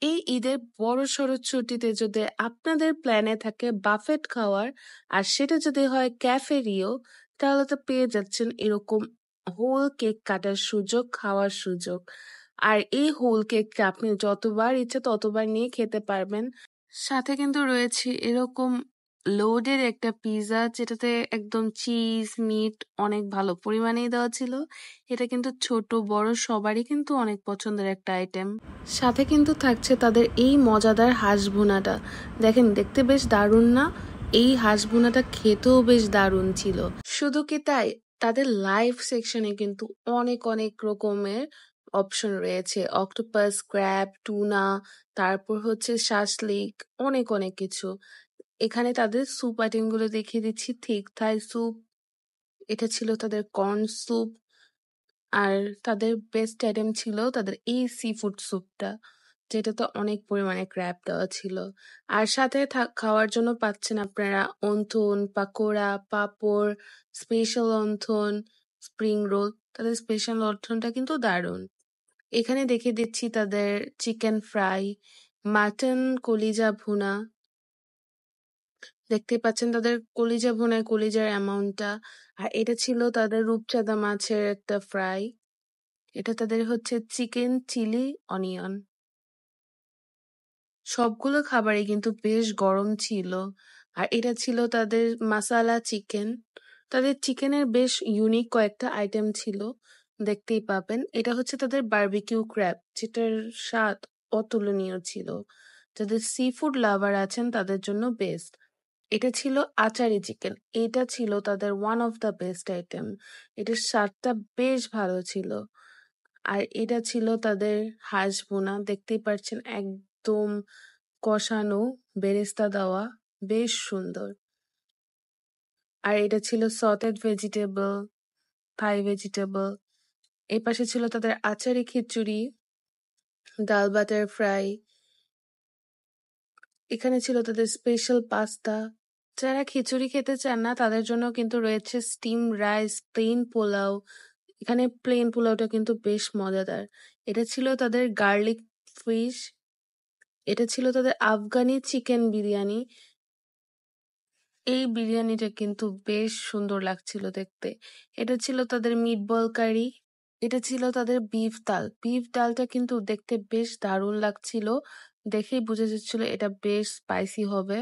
এই ঈদের বড়সড় ছুটিতে যদি আপনাদের প্ল্যানে থাকে বাফেট খাওয়ার আর সেটা যদি হয় ক্যাফে রিও, তাহলে তো পেয়ে যাচ্ছেন এরকম হোল কেক কাটার সুযোগ, খাওয়ার সুযোগ। আর এই হোল কেকটা আপনি যতবার ইচ্ছে ততবার নিয়ে খেতে পারবেন। সাথে কিন্তু রয়েছে এরকম লোডের একটা পিৎজা, যেটাতে একদম চিজ মিট অনেক ভালো পরিমাণেই দেওয়া ছিল। এটা কিন্তু ছোট বড় সবারই কিন্তু অনেক পছন্দের একটা আইটেম। সাথে কিন্তু থাকছে তাদের এই মজাদার হাঁস ভুনাটা। দেখেন, দেখতে বেশ দারুণ না? এই হাঁস ভুনাটা খেতেও বেশ দারুণ ছিল। শুধু কি তাই, তাদের লাইভ সেকশনে কিন্তু অনেক অনেক রকমের অপশন রয়েছে। অক্টোপাস, ক্র্যাব, টুনা, তারপর হচ্ছে শাসলিক, অনেক অনেক কিছু। এখানে তাদের স্যুপ আইটেম গুলো দেখিয়ে দিচ্ছি। থিক থাই স্যুপ, এটা ছিল তাদের কর্ন স্যুপ, আর তাদের বেস্ট আইটেম ছিল তাদের এই সি ফুড স্যুপটা, যেটাতে অনেক পরিমাণে ক্র্যাব দেওয়া ছিল। আর সাথে খাওয়ার জন্য পাচ্ছেন আপনারা অন্থন, পাকোড়া, পাঁপড়, স্পেশাল অন্থন, স্প্রিং রোল। তাদের স্পেশাল অন্থনটা কিন্তু দারুণ। এখানে দেখে দিচ্ছি তাদের চিকেন ফ্রাই, মাটন কলিজা ভুনা। দেখতে পাচ্ছেন তাদের কলিজা ভুনায় কলিজার অ্যামাউন্টটা। আর এটা ছিল তাদের রূপচাঁদা মাছের একটা ফ্রাই। এটা তাদের হচ্ছে চিকেন চিলি অনিয়ন। সবগুলো খাবারই কিন্তু বেশ গরম ছিল। আর এটা ছিল তাদের মাসালা চিকেন। তাদের চিকেনের বেশ ইউনিক কয়েকটা আইটেম ছিল, দেখতেই পাবেন। এটা হচ্ছে তাদের বারবিকিউ ক্র্যাব, যেটার স্বাদ অতুলনীয় ছিল। যাদের সি ফুড লাভার আছেন তাদের জন্য বেস্ট। এটা ছিল আচারি চিকেন। এটা ছিল তাদের one of the best item. এটার স্বাদটা বেশ ভালো ছিল। আর এটা ছিল তাদের হাঁস ভুনা। দেখতেই পাচ্ছেন একদম কষানো, বেরেস্তা দেওয়া, বেশ সুন্দর। আর এটা ছিল সটেড ভেজিটেবল, থাই ভেজিটেবল। এই পাশে ছিল তাদের আচারি খিচুড়ি, ডাল বাটার ফ্রাই। এখানে ছিল তাদের স্পেশাল পাস্তা। যারা খিচুড়ি খেতে চান না তাদের জন্য কিন্তু রয়েছে স্টিম রাইস, প্লেন পোলাও। এখানে প্লেন পোলাওটা কিন্তু বেশ মজাদার। এটা ছিল তাদের গার্লিক ফিশ। এটা ছিল তাদের আফগানি চিকেন বিরিয়ানি। এই বিরিয়ানিটা কিন্তু বেশ সুন্দর লাগছিল দেখতে। এটা ছিল তাদের মিটবল কারি। এটা ছিল তাদের বিফ ডাল। বিফ ডালটা কিন্তু দেখতে বেশ দারুণ লাগছিল। দেখেই বোঝা যাচ্ছিল এটা বেশ স্পাইসি হবে।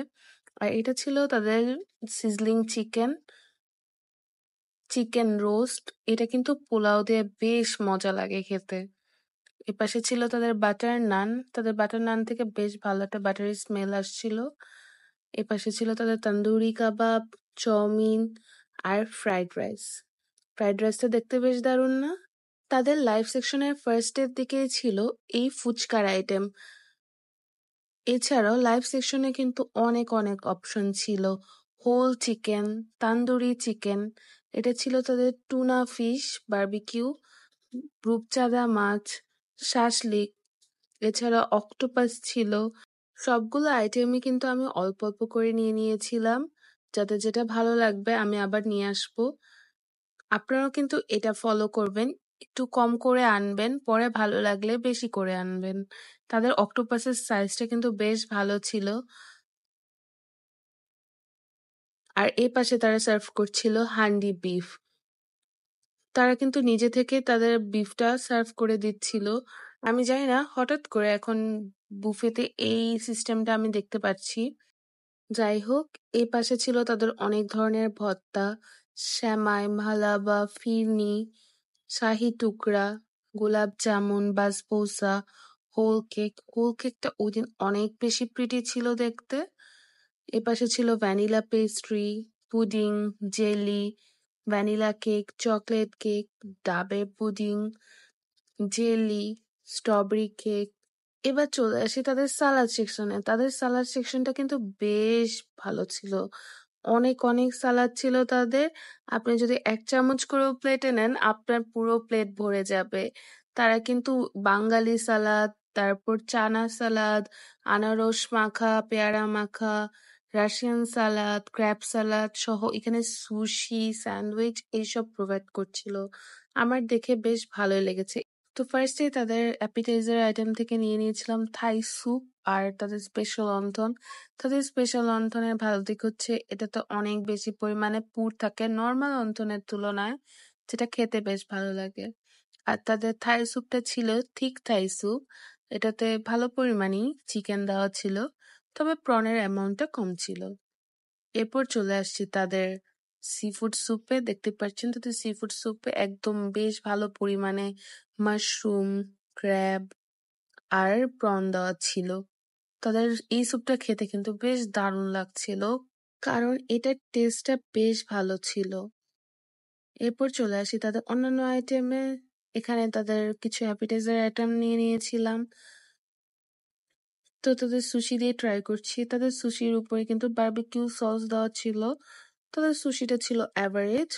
আর এটা ছিল তাদের সিজলিং চিকেন, চিকেন রোস্ট। এটা কিন্তু পোলাও দিয়ে বেশ মজা লাগে খেতে। এপাশে ছিল তাদের বাটার নান। তাদের বাটার নান থেকে বেশ ভালো একটা বাটারি স্মেল আসছিল। এপাশে ছিল তাদের তন্দুরি কাবাব, চাউমিন আর ফ্রাইড রাইস। ফ্রাইড রাইসটা দেখতে বেশ দারুণ না? তাদের লাইভ সেকশনের ফার্স্টের দিকেই ছিল এই ফুচকার আইটেম। এছাড়াও লাইভ সেকশনে কিন্তু অনেক অনেক অপশন ছিল। হোল চিকেন, তান্দুরি চিকেন, এটা ছিল তাদের টুনা ফিশ বারবিকিউ, রূপচাঁদা মাছ, শাসলিক, এছাড়া অক্টোপাস ছিল। সবগুলো আইটেমই কিন্তু আমি অল্প অল্প করে নিয়ে নিয়েছিলাম। যাদের যেটা ভালো লাগবে আমি আবার নিয়ে আসবো। আপনারাও কিন্তু এটা ফলো করবেন। একটু কম করে আনবেন, পরে ভালো লাগলে বেশি করে আনবেন। তাদের অক্টোপাসের সাইজটা কিন্তু বেশ ভালো ছিল। আর এ পাশে তারা সার্ভ করছিল হান্ডি বিফ। তারা কিন্তু নিজে থেকে তাদের বিফটা সার্ভ করে দিচ্ছিল। আমি জানি না হঠাৎ করে এখন বুফেতে এই সিস্টেমটা আমি দেখতে পাচ্ছি। যাই হোক, এই পাশে ছিল তাদের অনেক ধরনের ভর্তা, সেমাই, মালাবা, ফিরনি, শাহি টুকরা, গোলাপ জামুন, বাসবোসা, হোল কেক। হোল কেকটা ওই দিন অনেক বেশি প্রিটি ছিল দেখতে। এপাশে ছিল vanilla pastry, pudding, jelly, vanilla cake, chocolate cake, ডাবের পুডিং, জেলি, স্ট্রবেরি কেক। এবার চলে আসি তাদের সালাদ সেকশনে। তাদের সালাদ সেকশনটা কিন্তু বেশ ভালো ছিল। অনেক অনেক সালাদ ছিল তাদের। আপনি যদি ১ চামচ করেও প্লেটে নেন, আপনার পুরো প্লেট ভরে যাবে। তারা কিন্তু বাঙালি সালাদ, তারপর চানা সালাদ, আনারস মাখা, পেয়ারা মাখা, রাশিয়ান সালাদ, ক্র্যাব সালাদ সহ এখানে সুশি, স্যান্ডউইচ এইসব প্রোভাইড করছিল। আমার দেখে বেশ ভালোই লেগেছে। তো ফার্স্টে তাদের অ্যাপিটাইজার আইটেম থেকে নিয়ে নিয়েছিলাম থাই স্যুপ আর তাদের স্পেশাল অন্থন। তাদের স্পেশাল অন্থনের ভালো দিক হচ্ছে এটাতে অনেক বেশি পরিমাণে পুর থাকে নরমাল অন্থনের তুলনায়, যেটা খেতে বেশ ভালো লাগে। আর তাদের থাই স্যুপটা ছিল থিক থাই স্যুপ, এটাতে ভালো পরিমাণেই চিকেন দেওয়া ছিল, তবে প্রনের অ্যামাউন্টটা কম ছিল। এরপর চলে আসছি তাদের সিফুড স্যুপে। দেখতে পাচ্ছেন তাদের সিফুড স্যুপে একদম বেশ ভালো পরিমাণে মাশরুম, ক্র্যাব আর প্রন দেওয়া ছিল। তাদের এই স্যুপটা খেতে কিন্তু বেশ দারুণ লাগছিল, কারণ এটার টেস্টটা বেশ ভালো ছিল। এরপর চলে আসি তাদের অন্যান্য আইটেমে। এখানে তাদের কিছু অ্যাপিটাইজার আইটেম নিয়ে নিয়েছিলাম। তো তাদের সুশি দিয়ে ট্রাই করছি। তাদের সুশির উপরে কিন্তু বারবিকিউ সস দেওয়া ছিল। তাদের সুশিটা ছিল অ্যাভারেজ।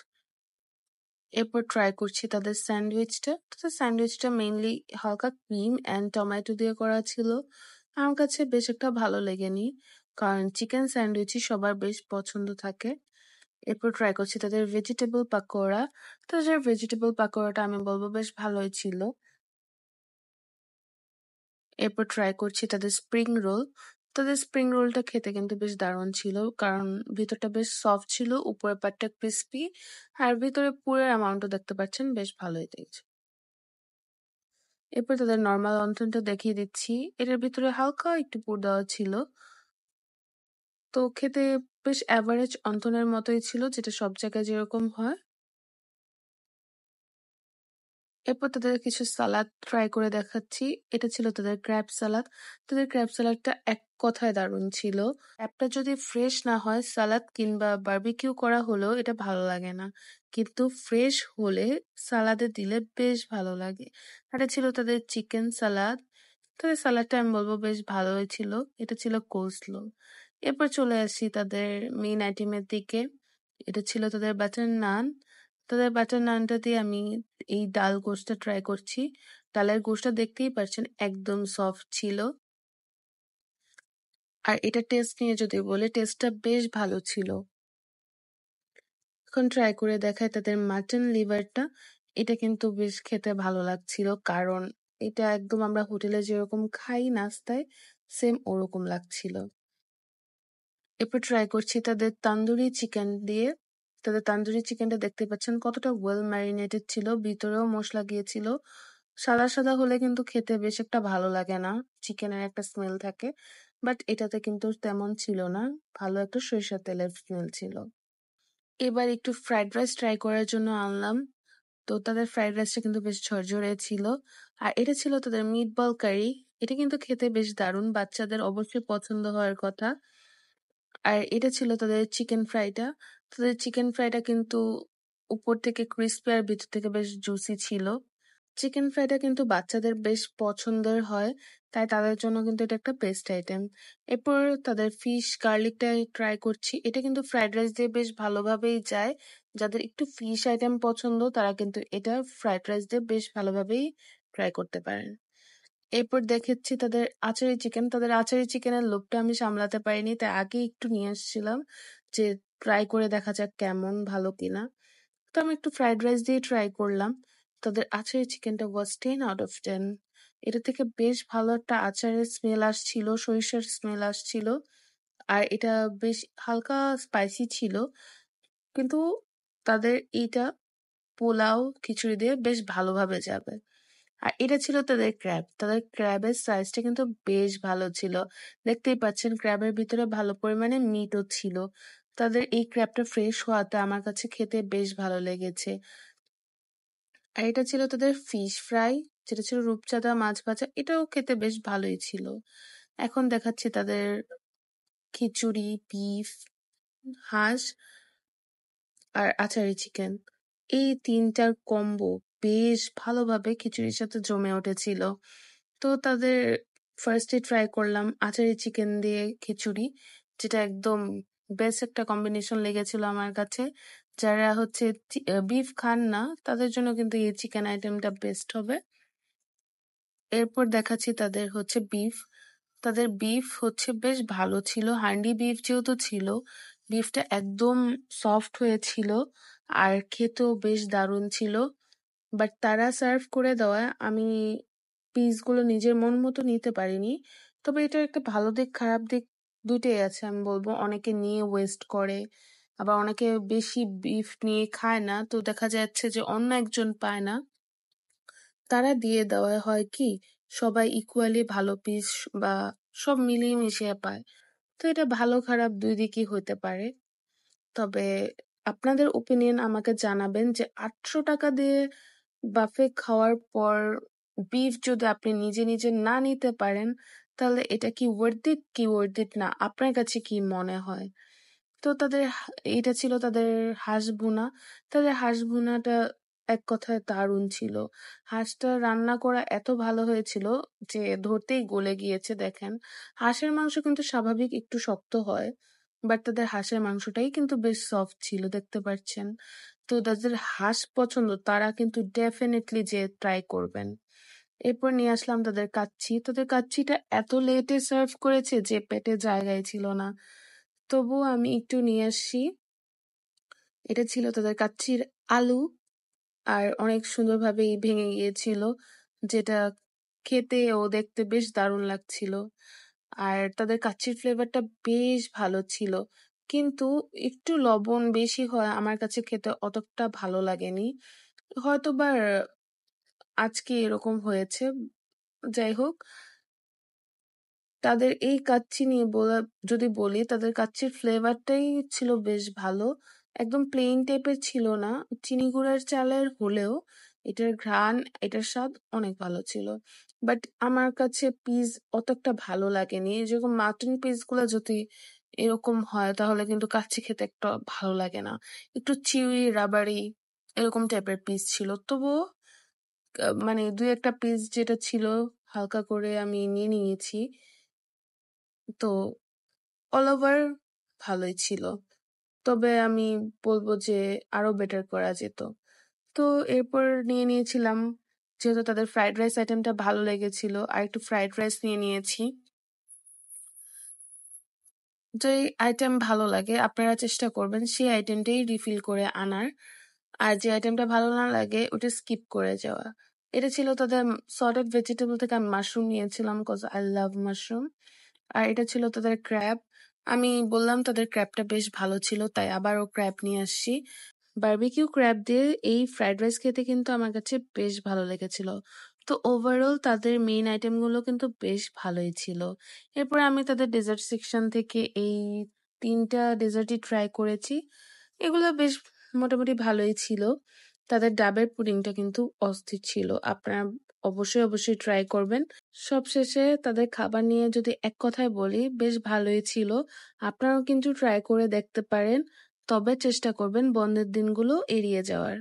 এরপর ট্রাই করছি তাদের স্যান্ডউইচটা। তাদের স্যান্ডউইচটা মেইনলি হালকা ক্রিম অ্যান্ড টমেটো দিয়ে করা ছিল। আমার কাছে বেশ একটা ভালো লেগেনি, কারণ চিকেন স্যান্ডউইচই সবার বেশ পছন্দ থাকে। এরপর ট্রাই করছি তাদের ভেজিটেবল পাকোড়া। তাদের ভেজিটেবল পাকোড়াটা আমি বলবো বেশ ভালোই ছিল। এরপর ট্রাই করছি তাদের স্প্রিং রোল। তাদের স্প্রিং রোলটা খেতে কিন্তু বেশ দারুণ ছিল, কারণ ভিতরটা বেশ সফট ছিল, উপরের পাটটা ক্রিস্পি, আর ভিতরে পুরের অ্যামাউন্টও দেখতে পাচ্ছেন বেশ ভালোই দিয়েছে। এরপর তাদের নর্মাল অন্থনটা দেখিয়ে দিচ্ছি। এটার ভিতরে হালকা একটু পুর দেওয়া ছিল, তো খেতে বেশ অ্যাভারেজ অন্থনের মতোই ছিল, যেটা সব জায়গায় যেরকম হয়। এরপর তাদের কিছু সালাদ ট্রাই করে দেখাচ্ছি। এটা ছিল তাদের ক্র্যাব সালাদ। তাদের ক্র্যাব সালাদটা এক কথায় দারুণ ছিল। ক্র্যাবটা যদি ফ্রেশ না হয়, সালাদ কিংবা বারবিকিউ করা হলেও এটা ভালো লাগে না, কিন্তু ফ্রেশ হলে সালাদে দিলে বেশ ভালো লাগে। এটা ছিল তাদের চিকেন সালাদ। তাদের সালাদটা আমি বলবো বেশ ভালোই ছিল। এটা ছিল কোলস্লো। এরপর চলে আসি তাদের মেইন আইটেমের দিকে। এটা ছিল তাদের বাটার নান। তাদের বাটার নানটা দিয়ে আমি এই ডাল গোশটা ট্রাই করছি। ডালের গোশটা দেখতেই পাচ্ছেন একদম সফট ছিল। আর এটা টেস্ট নিয়ে যদি বলি, টেস্টটা বেশ ভালো ছিল। এখন ট্রাই করে দেখায় তাদের মাটন লিভারটা। এটা কিন্তু বেশ খেতে ভালো লাগছিল, কারণ এটা একদম আমরা হোটেলে যেরকম খাই নাস্তায়, সেম ওরকম লাগছিল। এরপর ট্রাই করছি তাদের তান্দুরি চিকেন দিয়ে। তাদের তান্দুরি চিকেনটা দেখতে পাচ্ছেন কতটা ওয়েল ম্যারিনেটেড ছিল, ভিতরেও মশলা গিয়েছিল। সাদা সাদা হলে কিন্তু খেতে বেশ একটা ভালো লাগে না, চিকেনের একটা স্মেল থাকে, বাট এটাতে কিন্তু তেমন ছিল না, ভালো একটা সরিষার তেলের স্মেল ছিল। এবার একটু ফ্রাইড রাইস ট্রাই করার জন্য আনলাম। তো তাদের ফ্রাইড রাইসটা কিন্তু বেশ ঝরঝরে ছিল। আর এটা ছিল তাদের মিট বল কারি। এটা কিন্তু খেতে বেশ দারুণ, বাচ্চাদের অবশ্যই পছন্দ হওয়ার কথা। আর এটা ছিল তাদের চিকেন ফ্রাইটা। তাদের চিকেন ফ্রাইটা কিন্তু উপর থেকে ক্রিস্পি আর ভিতর থেকে বেশ জুসি ছিল। চিকেন ফ্রাইটা কিন্তু বাচ্চাদের বেশ পছন্দের হয়, তাই তাদের জন্য কিন্তু এটা একটা বেস্ট আইটেম। এরপর তাদের ফিশ গার্লিকটা ট্রাই করছি। এটা কিন্তু ফ্রাইড রাইস দিয়ে বেশ ভালোভাবেই যায়। যাদের একটু ফিশ আইটেম পছন্দ, তারা কিন্তু এটা ফ্রাইড রাইস দিয়ে বেশ ভালোভাবেই ট্রাই করতে পারেন। এরপর দেখেছি তাদের আচারি চিকেন। তাদের আচারি চিকেনের লোভটা আমি সামলাতে পারিনি, তাই আগে একটু নিয়ে আসছিলাম যে ট্রাই করে দেখা যাক কেমন, ভালো কিনা। তো আমি একটু ফ্রাইড রাইস দিয়ে ট্রাই করলাম। তাদের আচারি চিকেনটা ওয়াজ 10 out of 10। এটা থেকে বেশ ভালো একটা আচারের স্মেল আসছিল, সরিষার স্মেল আসছিল। আর এটা বেশ হালকা স্পাইসি ছিল, কিন্তু তাদের এইটা পোলাও খিচুড়ি দিয়ে বেশ ভালোভাবে যাবে। আর এটা ছিল তাদের ক্র্যাব। তাদের ক্র্যাবের সাইজটা কিন্তু বেশ ভালো ছিল। দেখতেই পাচ্ছেন ক্র্যাবের ভিতরে ভালো পরিমাণে মিটও ছিল। তাদের এই ক্র্যাবটা ফ্রেশ হওয়াতে আমার কাছে খেতে বেশ ভালো লেগেছে। আর এটা ছিল তাদের ফিশ ফ্রাই, যেটা ছিল রূপচাঁদা মাছ ভাজা। এটাও খেতে বেশ ভালোই ছিল। এখন দেখাচ্ছি তাদের খিচুড়ি, বিফ, হাঁস আর আচারি চিকেন। এই তিনটার কম্বো বেশ ভালোভাবে খিচুড়ির সাথে জমে উঠেছিল। তো তাদের ফার্স্টে ট্রাই করলাম আচারি চিকেন দিয়ে খিচুড়ি, যেটা একদম বেস্ট একটা কম্বিনেশন লেগেছিল আমার কাছে। যারা হচ্ছে বিফ খান না, তাদের জন্য কিন্তু এই চিকেন আইটেমটা বেস্ট হবে। এরপর দেখাচ্ছি তাদের হচ্ছে বিফ। তাদের বিফ হচ্ছে বেশ ভালো ছিল, হান্ডি বিফ যেহেতু ছিল, বিফটা একদম সফট হয়েছিল আর খেতেও বেশ দারুণ ছিল। বাট তারা সার্ভ করে দেওয়ায় আমি পিসগুলো নিজের মন মতো নিতে পারিনি। তবে এটার একটা ভালো দিক খারাপ দিক দুইটাই আছে আমি বলবো। অনেকে নিয়ে ওয়েস্ট করে, আবার অনেকে বেশি বিফ নিয়ে খায় না, তো দেখা যাচ্ছে যে অন্য একজন পায় না, তারা দিয়ে দেওয়ায় হয় কি সবাই ইকুয়ালি ভালো পিস বা সব মিলিয়ে মিশিয়ে পায়। তো এটা ভালো খারাপ দুই দিকই হতে পারে। তবে আপনাদের ওপিনিয়ন আমাকে জানাবেন যে ৮০০ টাকা দিয়ে বাফে খাওয়ার পর বিফ যদি আপনি নিজে নিজে না নিতে পারেন, তাহলে এটা কি ওয়ার্থ ইট কি ওয়ার্থ ইট না, আপনার কাছে কি মনে হয়? তো এটা ছিল তাদের হাঁস ভুনা। তাদের হাঁস ভুনাটা এক কথায় দারুণ ছিল। হাঁসটা রান্না করা এত ভালো হয়েছিল যে ধরতেই গলে গিয়েছে। দেখেন, হাঁসের মাংস কিন্তু স্বাভাবিক একটু শক্ত হয়, বাট তাদের হাঁসের মাংসটাই কিন্তু বেশ সফট ছিল, দেখতে পাচ্ছেন। তো যাদের হাঁস পছন্দ তারা কিন্তু ডেফিনেটলি যে ট্রাই করবেন। এরপর নিয়ে আসলাম তাদের কাচ্চি। তাদের কাচ্চিটা এত লেটে সার্ভ করেছে যে পেটে জায়গায় ছিল না, তবুও আমি একটু নিয়ে আসছি। এটা ছিল তাদের কাচ্চির আলু, আর অনেক সুন্দরভাবেই ভেঙে গিয়েছিল, যেটা খেতে ও দেখতে বেশ দারুণ লাগছিল। আর তাদের কাচ্চির ফ্লেভারটা বেশ ভালো ছিল, কিন্তু একটু লবণ বেশি হয় আমার কাছে খেতে অতটা ভালো লাগেনি। হয়তোবা আজকে এরকম হয়েছে। যাই হোক, তাদের এই কাচ্চি নিয়ে যদি বলি, তাদের কাচ্চির ফ্লেভারটাই ছিল বেশ ভালো। একদম প্লেন টাইপের ছিল না, চিনি গুঁড়ার চালের হলেও এটার ঘ্রাণ, এটার স্বাদ অনেক ভালো ছিল। বাট আমার কাছে পিস অতটা ভালো লাগেনি। যেরকম মাটন পিস গুলো যদি এরকম হয় তাহলে কিন্তু কাচ্চি খেতে একটা ভালো লাগে না, একটু চিউই রাবারি এরকম টাইপের পিস ছিল। তবুও মানে দুই একটা পিস যেটা ছিল হালকা করে আমি নিয়ে নিয়েছি। তো অল ওভার ভালোই ছিল, তবে আমি বলবো যে আরো বেটার করা যেত। তো এরপর নিয়ে নিয়েছিলাম, যেহেতু তাদের ফ্রাইড রাইস আইটেমটা ভালো লেগেছিল, আর একটু ফ্রাইড রাইস নিয়ে নিয়েছি। যে আইটেম ভালো লাগে আপনারা চেষ্টা করবেন সেই আইটেমটাই রিফিল করে আনার, আর যে আইটেমটা ভালো না লাগে ওটা স্কিপ করে যাওয়া। এটা ছিল তাদের সর্টেড ভেজিটেবল থেকে আমি মাশরুম নিয়েছিলাম, কজ আই লাভ মাশরুম। আর এটা ছিল তাদের ক্র্যাব। আমি বললাম তাদের ক্র্যাবটা বেশ ভালো ছিল, তাই আবারও ক্র্যাব নিয়ে আসছি। বারবিকিউ ক্র্যাব দিয়ে এই ফ্রাইড রাইস খেতে কিন্তু আমার কাছে বেশ ভালো লেগেছিল। তো ওভারঅল তাদের মেইন আইটেমগুলো কিন্তু বেশ ভালোই ছিল। এরপর আমি তাদের ডেজার্ট সেকশন থেকে এই 3টা ডেজার্টই ট্রাই করেছি। এগুলো বেশ মোটামুটি ভালোই ছিল। তাদের ডাবের পুডিংটা কিন্তু অস্থির ছিল, আপনারা অবশ্যই অবশ্যই ট্রাই করবেন। সবশেষে তাদের খাবার নিয়ে যদি এক কথায় বলি, বেশ ভালোই ছিল। আপনারাও কিন্তু ট্রাই করে দেখতে পারেন, তবে চেষ্টা করবেন বন্ধের দিনগুলো এড়িয়ে যাওয়ার।